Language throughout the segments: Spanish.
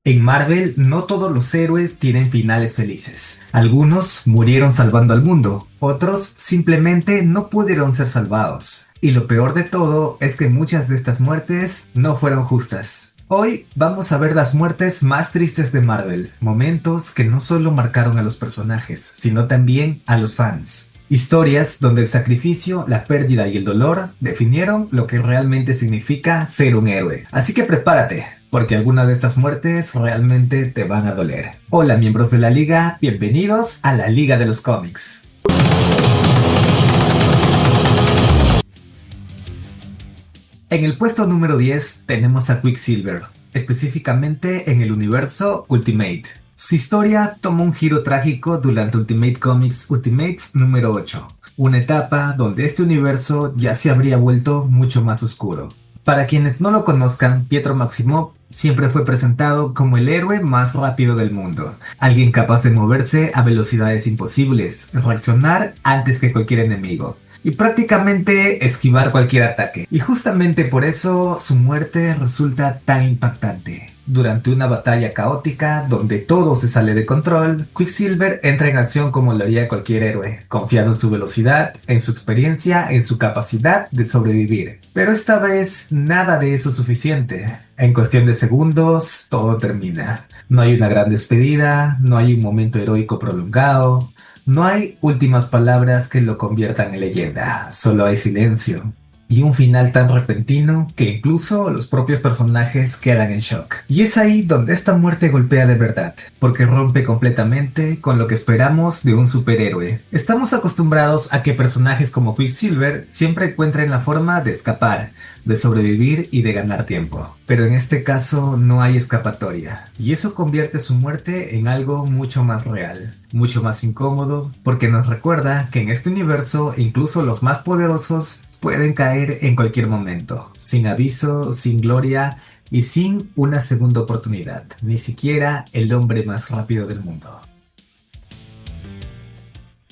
En Marvel, no todos los héroes tienen finales felices. Algunos murieron salvando al mundo, otros simplemente no pudieron ser salvados. Y lo peor de todo es que muchas de estas muertes no fueron justas. Hoy vamos a ver las muertes más tristes de Marvel, momentos que no solo marcaron a los personajes, sino también a los fans. Historias donde el sacrificio, la pérdida y el dolor definieron lo que realmente significa ser un héroe. Así que prepárate, porque algunas de estas muertes realmente te van a doler. Hola miembros de la Liga, bienvenidos a la Liga de los Cómics. En el puesto número 10 tenemos a Quicksilver, específicamente en el universo Ultimate. Su historia toma un giro trágico durante Ultimate Comics Ultimates número 8, una etapa donde este universo ya se habría vuelto mucho más oscuro. Para quienes no lo conozcan, Pietro Maximoff siempre fue presentado como el héroe más rápido del mundo, alguien capaz de moverse a velocidades imposibles, reaccionar antes que cualquier enemigo y prácticamente esquivar cualquier ataque. Y justamente por eso su muerte resulta tan impactante. Durante una batalla caótica donde todo se sale de control, Quicksilver entra en acción como lo haría cualquier héroe, confiado en su velocidad, en su experiencia, en su capacidad de sobrevivir. Pero esta vez nada de eso es suficiente. En cuestión de segundos, todo termina. No hay una gran despedida, no hay un momento heroico prolongado, no hay últimas palabras que lo conviertan en leyenda, solo hay silencio. Y un final tan repentino que incluso los propios personajes quedan en shock. Y es ahí donde esta muerte golpea de verdad, porque rompe completamente con lo que esperamos de un superhéroe. Estamos acostumbrados a que personajes como Quicksilver siempre encuentren la forma de escapar, de sobrevivir y de ganar tiempo. Pero en este caso no hay escapatoria. Y eso convierte su muerte en algo mucho más real, mucho más incómodo, porque nos recuerda que en este universo incluso los más poderosos pueden caer en cualquier momento, sin aviso, sin gloria y sin una segunda oportunidad, ni siquiera el hombre más rápido del mundo.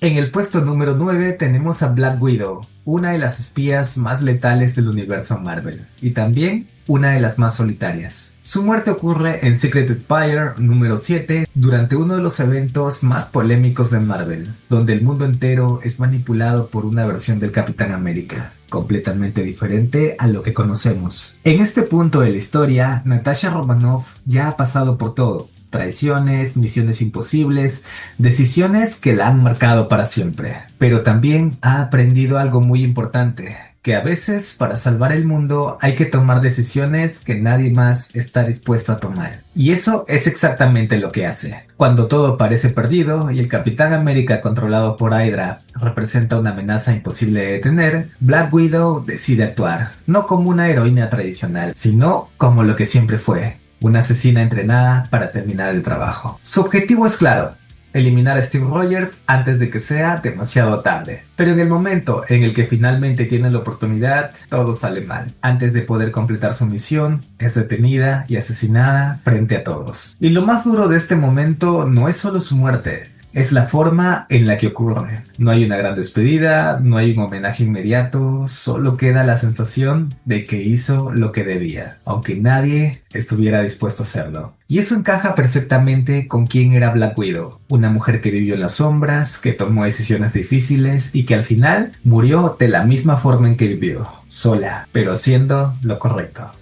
En el puesto número 9 tenemos a Black Widow, una de las espías más letales del universo Marvel, y también una de las más solitarias. Su muerte ocurre en Secret Empire número 7 durante uno de los eventos más polémicos de Marvel, donde el mundo entero es manipulado por una versión del Capitán América, completamente diferente a lo que conocemos. En este punto de la historia, Natasha Romanoff ya ha pasado por todo. Traiciones, misiones imposibles, decisiones que la han marcado para siempre. Pero también ha aprendido algo muy importante, que a veces para salvar el mundo hay que tomar decisiones que nadie más está dispuesto a tomar. Y eso es exactamente lo que hace. Cuando todo parece perdido y el Capitán América controlado por Hydra representa una amenaza imposible de detener, Black Widow decide actuar, no como una heroína tradicional, sino como lo que siempre fue, una asesina entrenada para terminar el trabajo. Su objetivo es claro: eliminar a Steve Rogers antes de que sea demasiado tarde. Pero en el momento en el que finalmente tiene la oportunidad, todo sale mal. Antes de poder completar su misión, es detenida y asesinada frente a todos. Y lo más duro de este momento no es solo su muerte, es la forma en la que ocurre. No hay una gran despedida, no hay un homenaje inmediato, solo queda la sensación de que hizo lo que debía, aunque nadie estuviera dispuesto a hacerlo. Y eso encaja perfectamente con quién era Black Widow, una mujer que vivió en las sombras, que tomó decisiones difíciles y que al final murió de la misma forma en que vivió, sola, pero haciendo lo correcto.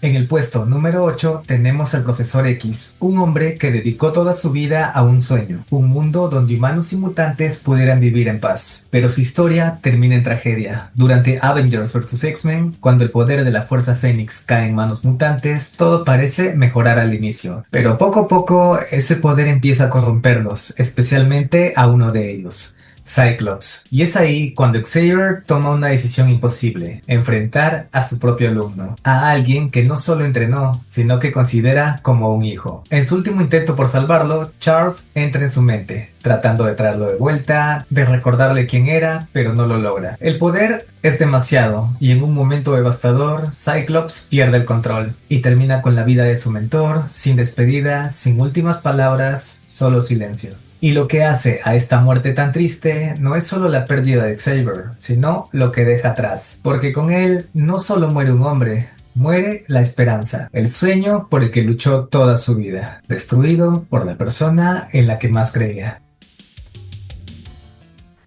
En el puesto número 8 tenemos al Profesor X, un hombre que dedicó toda su vida a un sueño, un mundo donde humanos y mutantes pudieran vivir en paz. Pero su historia termina en tragedia. Durante Avengers vs. X-Men, cuando el poder de la Fuerza Fénix cae en manos mutantes, todo parece mejorar al inicio. Pero poco a poco ese poder empieza a corromperlos, especialmente a uno de ellos, Cyclops. Y es ahí cuando Xavier toma una decisión imposible: enfrentar a su propio alumno, a alguien que no solo entrenó, sino que considera como un hijo. En su último intento por salvarlo, Charles entra en su mente, tratando de traerlo de vuelta, de recordarle quién era, pero no lo logra. El poder es demasiado, y en un momento devastador, Cyclops pierde el control, y termina con la vida de su mentor, sin despedida, sin últimas palabras, solo silencio. Y lo que hace a esta muerte tan triste no es solo la pérdida de Xavier, sino lo que deja atrás. Porque con él no solo muere un hombre, Muere la esperanza, el sueño por el que luchó toda su vida, destruido por la persona en la que más creía.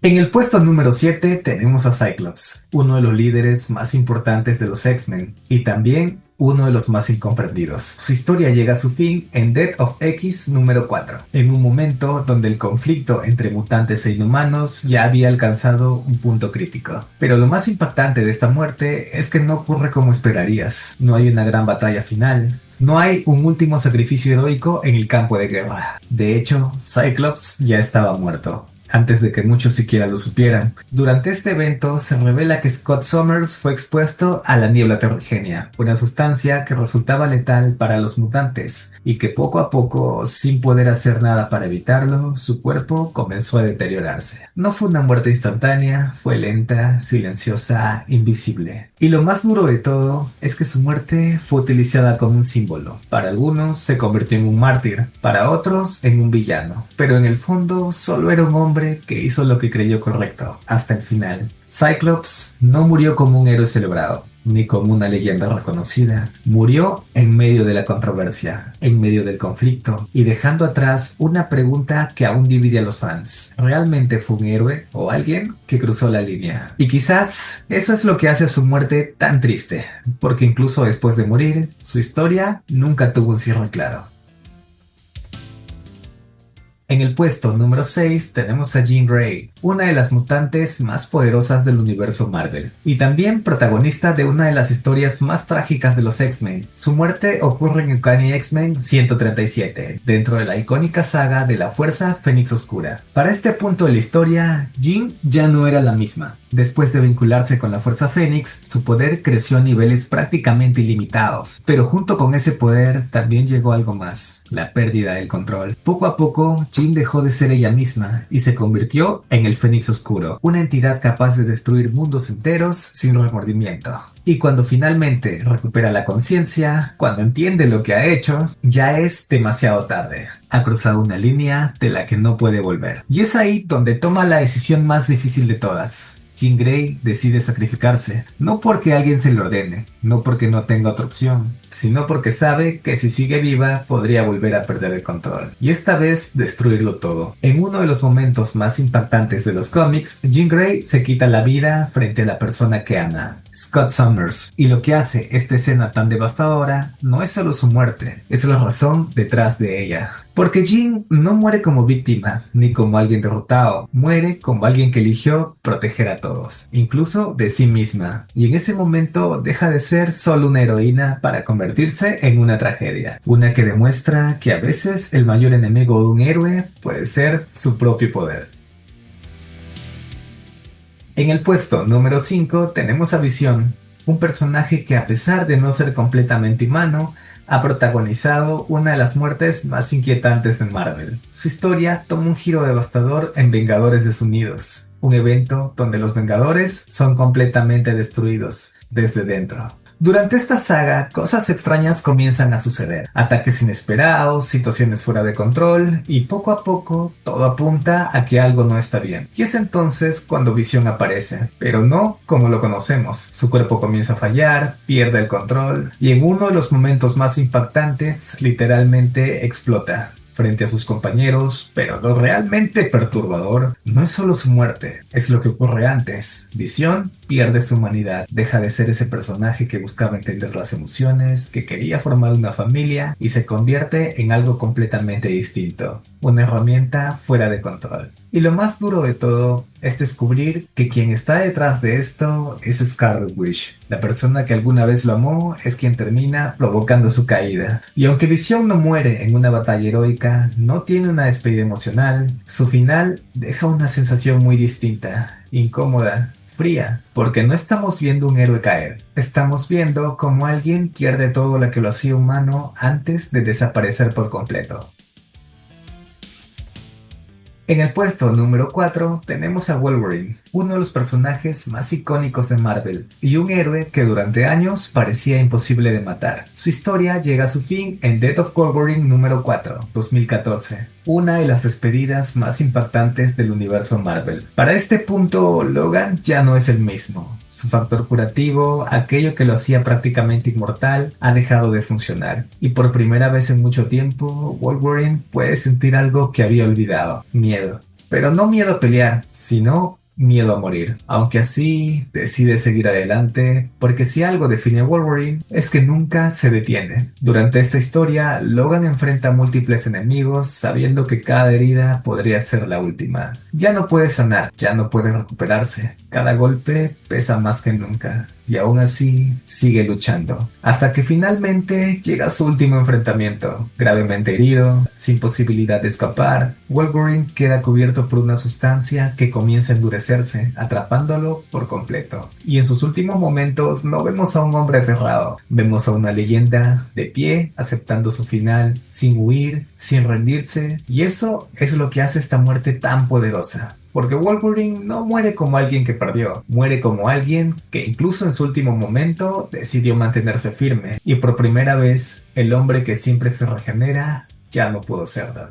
En el puesto número 7 tenemos a Cyclops, uno de los líderes más importantes de los X-Men y también uno de los más incomprendidos. Su historia llega a su fin en Death of X número 4, en un momento donde el conflicto entre mutantes e inhumanos ya había alcanzado un punto crítico. Pero lo más impactante de esta muerte es que no ocurre como esperarías. No hay una gran batalla final. No hay un último sacrificio heroico en el campo de guerra. De hecho, Cyclops ya estaba muerto antes de que muchos siquiera lo supieran. Durante este evento se revela que Scott Summers fue expuesto a la niebla terrigenia, una sustancia que resultaba letal para los mutantes, y que poco a poco, sin poder hacer nada para evitarlo, su cuerpo comenzó a deteriorarse. No fue una muerte instantánea, fue lenta, silenciosa, invisible. Y lo más duro de todo es que su muerte fue utilizada como un símbolo. Para algunos se convirtió en un mártir, para otros en un villano, pero en el fondo solo era un hombre que hizo lo que creyó correcto, hasta el final. Cyclops no murió como un héroe celebrado, ni como una leyenda reconocida. Murió en medio de la controversia, en medio del conflicto, y dejando atrás una pregunta que aún divide a los fans. ¿Realmente fue un héroe o alguien que cruzó la línea? Y quizás eso es lo que hace a su muerte tan triste, porque incluso después de morir, su historia nunca tuvo un cierre claro. En el puesto número 6 tenemos a Jean Grey, una de las mutantes más poderosas del universo Marvel, y también protagonista de una de las historias más trágicas de los X-Men. Su muerte ocurre en Uncanny X-Men 137, dentro de la icónica saga de la Fuerza Fénix Oscura. Para este punto de la historia, Jean ya no era la misma. Después de vincularse con la Fuerza Fénix, su poder creció a niveles prácticamente ilimitados, pero junto con ese poder también llegó algo más, la pérdida del control. Poco a poco, Jean dejó de ser ella misma y se convirtió en el Fénix Oscuro, una entidad capaz de destruir mundos enteros sin remordimiento. Y cuando finalmente recupera la conciencia, cuando entiende lo que ha hecho, ya es demasiado tarde. Ha cruzado una línea de la que no puede volver. Y es ahí donde toma la decisión más difícil de todas. Jean Grey decide sacrificarse, no porque alguien se lo ordene, no porque no tenga otra opción, sino porque sabe que si sigue viva podría volver a perder el control, y esta vez destruirlo todo. En uno de los momentos más impactantes de los cómics, Jean Grey se quita la vida frente a la persona que ama, Scott Summers, y lo que hace esta escena tan devastadora no es solo su muerte, es la razón detrás de ella. Porque Jean no muere como víctima, ni como alguien derrotado, muere como alguien que eligió proteger a todos, incluso de sí misma, y en ese momento deja de ser solo una heroína para convertirse en una tragedia, una que demuestra que a veces el mayor enemigo de un héroe puede ser su propio poder. En el puesto número 5 tenemos a Visión, un personaje que a pesar de no ser completamente humano, ha protagonizado una de las muertes más inquietantes de Marvel. Su historia toma un giro devastador en Vengadores Desunidos, un evento donde los Vengadores son completamente destruidos desde dentro. Durante esta saga, cosas extrañas comienzan a suceder, ataques inesperados, situaciones fuera de control, y poco a poco todo apunta a que algo no está bien. Y es entonces cuando Visión aparece, pero no como lo conocemos. Su cuerpo comienza a fallar, pierde el control, y en uno de los momentos más impactantes, literalmente explota frente a sus compañeros, pero lo realmente perturbador no es solo su muerte, es lo que ocurre antes. Visión pierde su humanidad, deja de ser ese personaje que buscaba entender las emociones, que quería formar una familia y se convierte en algo completamente distinto, una herramienta fuera de control. Y lo más duro de todo es descubrir que quien está detrás de esto es Scarlet Witch. La persona que alguna vez lo amó es quien termina provocando su caída. Y aunque Visión no muere en una batalla heroica, no tiene una despedida emocional, su final deja una sensación muy distinta, incómoda, fría, porque no estamos viendo un héroe caer. Estamos viendo cómo alguien pierde todo lo que lo hacía humano antes de desaparecer por completo. En el puesto número 4 tenemos a Wolverine, uno de los personajes más icónicos de Marvel y un héroe que durante años parecía imposible de matar. Su historia llega a su fin en Death of Wolverine número 4, 2014, una de las despedidas más impactantes del universo Marvel. Para este punto, Logan ya no es el mismo. Su factor curativo, aquello que lo hacía prácticamente inmortal, ha dejado de funcionar. Y por primera vez en mucho tiempo, Wolverine puede sentir algo que había olvidado: miedo. Pero no miedo a pelear, sino miedo a morir. Aunque así decide seguir adelante, porque si algo define a Wolverine es que nunca se detiene. Durante esta historia, Logan enfrenta a múltiples enemigos sabiendo que cada herida podría ser la última. Ya no puede sanar, ya no puede recuperarse. Cada golpe pesa más que nunca. Y aún así sigue luchando, hasta que finalmente llega a su último enfrentamiento. Gravemente herido, sin posibilidad de escapar, Wolverine queda cubierto por una sustancia que comienza a endurecerse, atrapándolo por completo. Y en sus últimos momentos no vemos a un hombre aterrado, vemos a una leyenda de pie, aceptando su final, sin huir, sin rendirse, y eso es lo que hace esta muerte tan poderosa. Porque Wolverine no muere como alguien que perdió, muere como alguien que incluso en su último momento decidió mantenerse firme, y por primera vez el hombre que siempre se regenera ya no pudo serlo.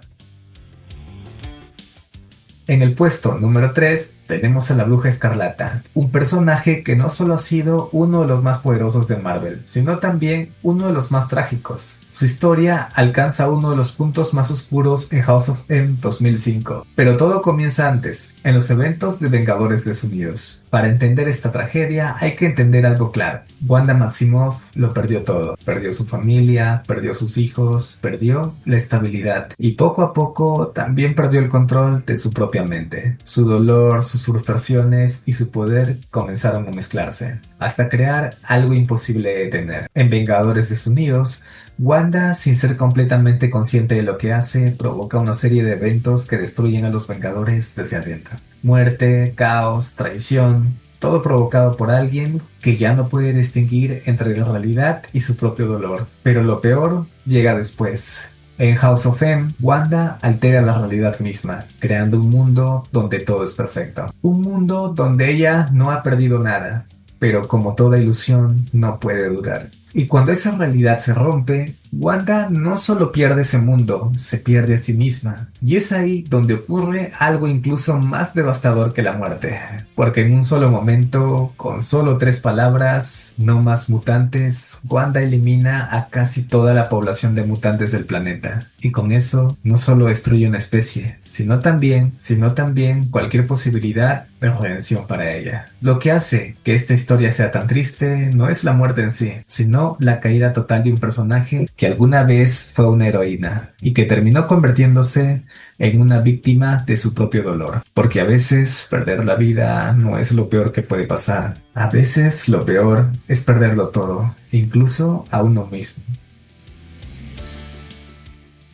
En el puesto número 3 tenemos a la Bruja Escarlata, un personaje que no solo ha sido uno de los más poderosos de Marvel, sino también uno de los más trágicos. Su historia alcanza uno de los puntos más oscuros en House of M 2005, pero todo comienza antes, en los eventos de Vengadores Desunidos. Para entender esta tragedia hay que entender algo claro: Wanda Maximoff lo perdió todo, perdió su familia, perdió sus hijos, perdió la estabilidad y poco a poco también perdió el control de su propia mente. Su dolor, sus frustraciones y su poder comenzaron a mezclarse, hasta crear algo imposible de detener. En Vengadores Desunidos, Wanda, sin ser completamente consciente de lo que hace, provoca una serie de eventos que destruyen a los Vengadores desde adentro. Muerte, caos, traición, todo provocado por alguien que ya no puede distinguir entre la realidad y su propio dolor. Pero lo peor llega después. En House of M, Wanda altera la realidad misma, creando un mundo donde todo es perfecto. Un mundo donde ella no ha perdido nada, pero como toda ilusión, no puede durar. Y cuando esa realidad se rompe, Wanda no solo pierde ese mundo, se pierde a sí misma. Y es ahí donde ocurre algo incluso más devastador que la muerte. Porque en un solo momento, con solo 3 palabras, no más mutantes, Wanda elimina a casi toda la población de mutantes del planeta. Y con eso, no solo destruye una especie, sino también cualquier posibilidad de redención para ella. Lo que hace que esta historia sea tan triste no es la muerte en sí, sino la caída total de un personaje que alguna vez fue una heroína y que terminó convirtiéndose en una víctima de su propio dolor. Porque a veces perder la vida no es lo peor que puede pasar. A veces lo peor es perderlo todo, incluso a uno mismo.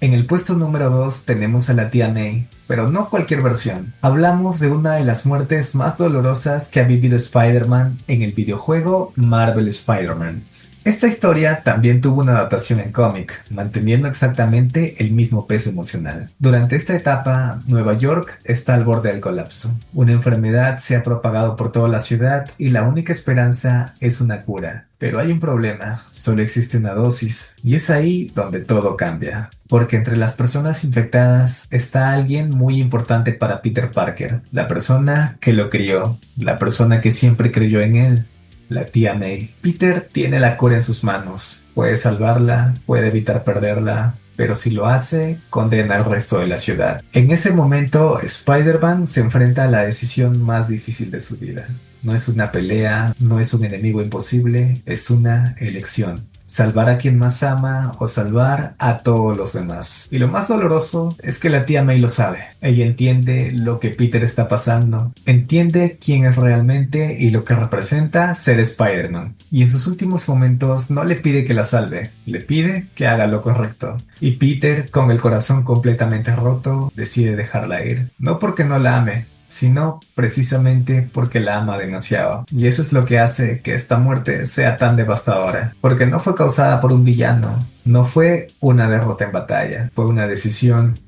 En el puesto número 2 tenemos a la tía May, pero no cualquier versión. Hablamos de una de las muertes más dolorosas que ha vivido Spider-Man en el videojuego Marvel Spider-Man. Esta historia también tuvo una adaptación en cómic, manteniendo exactamente el mismo peso emocional. Durante esta etapa, Nueva York está al borde del colapso. Una enfermedad se ha propagado por toda la ciudad y la única esperanza es una cura. Pero hay un problema, solo existe una dosis, y es ahí donde todo cambia. Porque entre las personas infectadas está alguien muy importante para Peter Parker, la persona que lo crió, la persona que siempre creyó en él. La tía May. Peter tiene la cura en sus manos. Puede salvarla, puede evitar perderla, pero si lo hace, condena al resto de la ciudad. En ese momento, Spider-Man se enfrenta a la decisión más difícil de su vida. No es una pelea, no es un enemigo imposible, es una elección. Salvar a quien más ama o salvar a todos los demás. Y lo más doloroso es que la tía May lo sabe. Ella entiende lo que Peter está pasando, entiende quién es realmente y lo que representa ser Spider-Man. Y en sus últimos momentos no le pide que la salve, le pide que haga lo correcto. Y Peter, con el corazón completamente roto, decide dejarla ir. No porque no la ame, sino precisamente porque la ama demasiado. Y eso es lo que hace que esta muerte sea tan devastadora, porque no fue causada por un villano, no fue una derrota en batalla, fue una decisión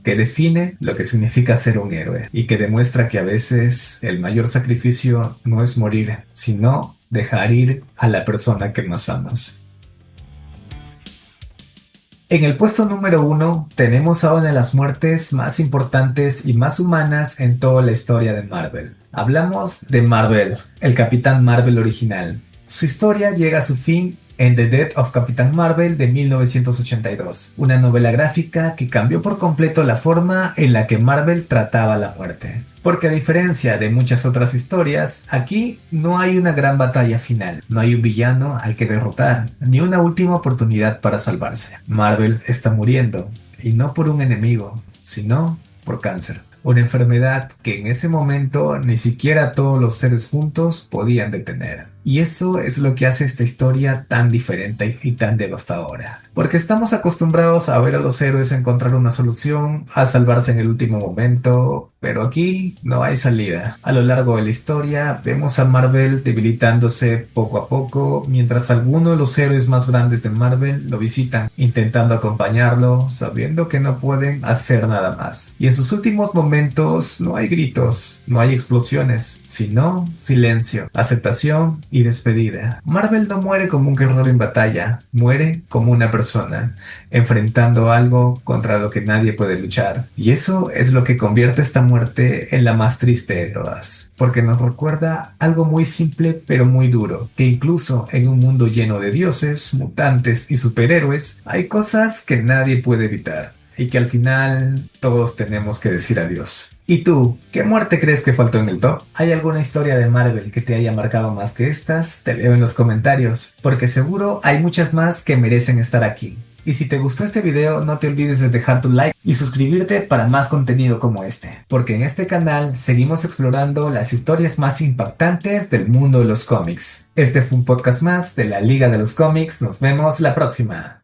que define lo que significa ser un héroe y que demuestra que a veces el mayor sacrificio no es morir, sino dejar ir a la persona que más amas. En el puesto número 1 tenemos a una de las muertes más importantes y más humanas en toda la historia de Marvel. Hablamos de Marvel, el Capitán Marvel original. Su historia llega a su fin en The Death of Captain Marvel de 1982, una novela gráfica que cambió por completo la forma en la que Marvel trataba la muerte. Porque a diferencia de muchas otras historias, aquí no hay una gran batalla final, no hay un villano al que derrotar, ni una última oportunidad para salvarse. Marvel está muriendo, y no por un enemigo, sino por cáncer. Una enfermedad que en ese momento ni siquiera todos los seres juntos podían detener. Y eso es lo que hace esta historia tan diferente y tan devastadora. Porque estamos acostumbrados a ver a los héroes encontrar una solución, a salvarse en el último momento, pero aquí no hay salida. A lo largo de la historia vemos a Marvel debilitándose poco a poco, mientras algunos de los héroes más grandes de Marvel lo visitan, intentando acompañarlo, sabiendo que no pueden hacer nada más. Y en sus últimos momentos no hay gritos, no hay explosiones, sino silencio, aceptación y despedida. Marvel no muere como un guerrero en batalla, muere como una persona, enfrentando algo contra lo que nadie puede luchar. Y eso es lo que convierte esta muerte en la más triste de todas, porque nos recuerda algo muy simple pero muy duro, que incluso en un mundo lleno de dioses, mutantes y superhéroes, hay cosas que nadie puede evitar y que al final todos tenemos que decir adiós. ¿Y tú, qué muerte crees que faltó en el top? ¿Hay alguna historia de Marvel que te haya marcado más que estas? Te leo en los comentarios, porque seguro hay muchas más que merecen estar aquí. Y si te gustó este video, no te olvides de dejar tu like y suscribirte para más contenido como este, porque en este canal seguimos explorando las historias más impactantes del mundo de los cómics. Este fue un podcast más de la Liga de los Cómics, nos vemos la próxima.